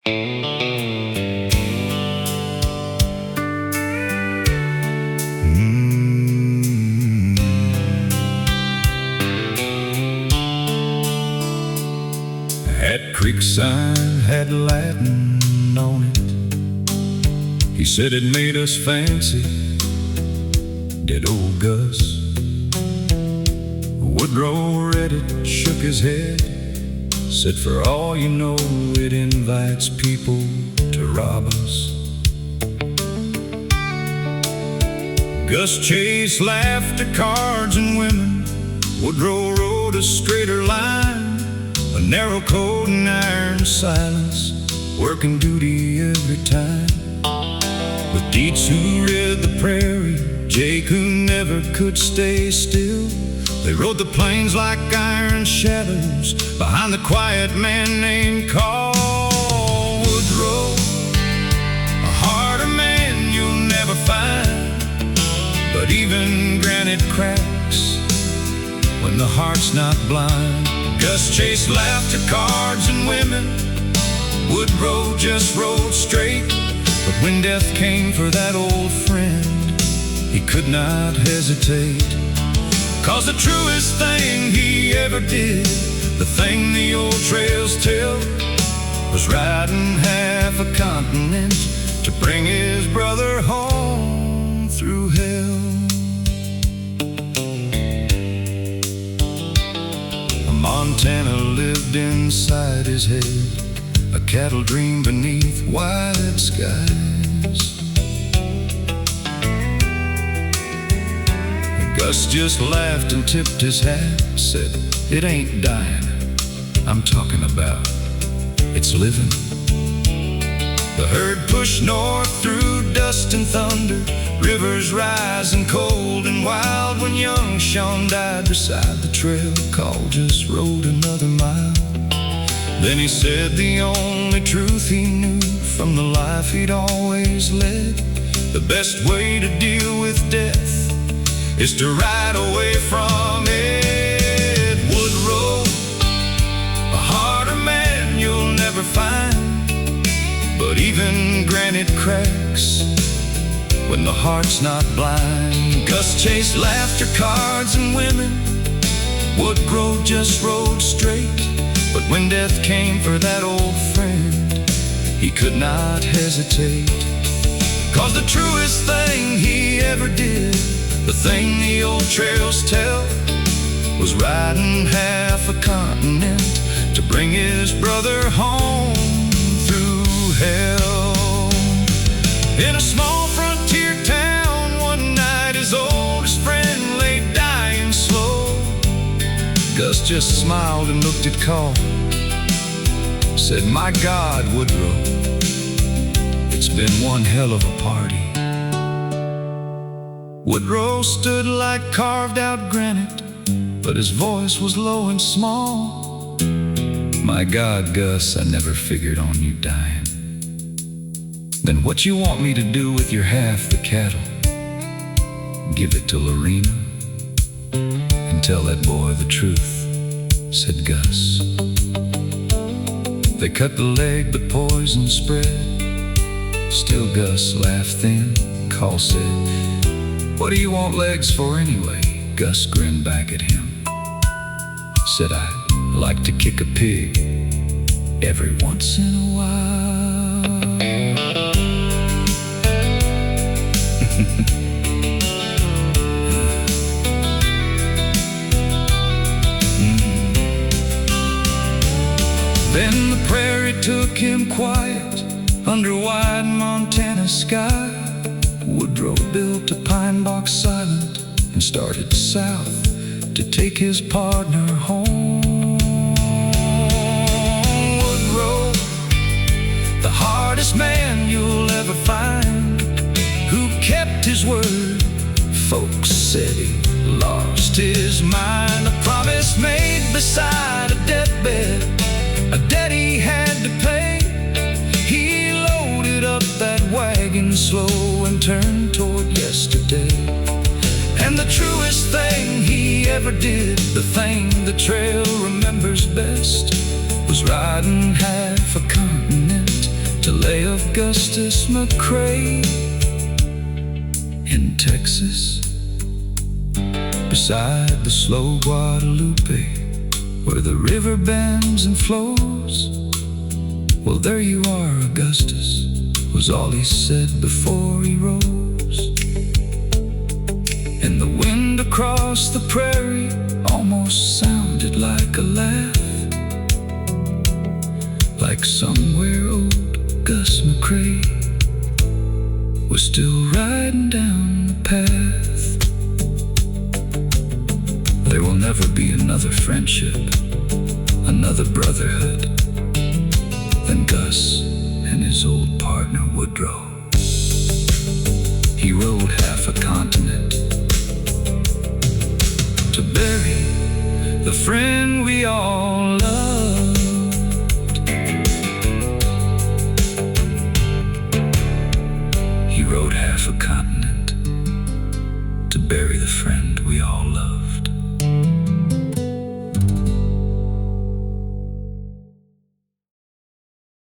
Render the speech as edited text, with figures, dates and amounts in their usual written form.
That creek sign had Latin on it. He said it made us fancy, did old Gus. Woodrow read it, shook his head, said, for all you know, it invites people to rob us. Gus chased laughter, cards, and women. Woodrow rode a straighter line, a narrow code and iron silence, working duty every time. With Dietz who read the prairie, Jake who never could stay still, they rode the plains like iron shadows behind the quiet man named Carl. Woodrow, a harder man you'll never find, but even granite cracks when the heart's not blind. Gus chased laughter, cards, and women. Woodrow just rode straight, but when death came for that old friend, he could not hesitate. 'Cause the truest thing he ever did, the thing the old trails tell, was riding half a continent to bring his brother home through hell. Montana lived inside his head, a cattle dream beneath wide skies. Gus just laughed and tipped his hat, said, it ain't dying I'm talking about, it's living. The herd pushed north through dust and thunder, rivers rising cold and wild. When young Sean died beside the trail, Carl just rode another mile. Then he said the only truth he knew from the life he'd always led, the best way to deal with death is to ride away from it. Woodrow, a harder man you'll never find, but even granite cracks when the heart's not blind. Gus chased laughter, cards, and women. Woodrow just rode straight, but when death came for that old friend, he could not hesitate. 'Cause the truest thing he ever did, the thing the old trails tell, was riding half a continent to bring his brother home through hell. In a small frontier town one night, his oldest friend lay dying slow. Gus just smiled and looked at Carl, said, my God, Woodrow, it's been one hell of a party. Woodrow stood like carved out granite, but his voice was low and small. My God, Gus, I never figured on you dying. Then what you want me to do with your half the cattle? Give it to Lorena and tell that boy the truth, said Gus. They cut the leg, but poison spread. Still Gus laughed thin. Carl said, what do you want legs for anyway? Gus grinned back at him, said, I like to kick a pig every once in a while. Then the prairie took him quiet under wide Montana sky. Woodrow built a pine box silent and started south to take his partner home. Woodrow, the hardest man you'll ever find, who kept his word. Folks said he lost his mind. A promise made beside a deathbed, a debt he had to pay. He loaded up that wagon slow and turned toward yesterday. And the truest thing he ever did, the thing the trail remembers best, was riding half a continent Augustus McCrae in Texas, beside the slow Guadalupe, where the river bends and flows. Well, there you are, Augustus, was all he said before he rose. And the wind across the prairie almost sounded like a laugh, like somewhere old Gus McCrea was still riding down the path. There will never be another friendship, another brotherhood, than Gus and his old partner Woodrow. He rode half a continent to bury the friend we all loved. He rode half a continent to bury the friend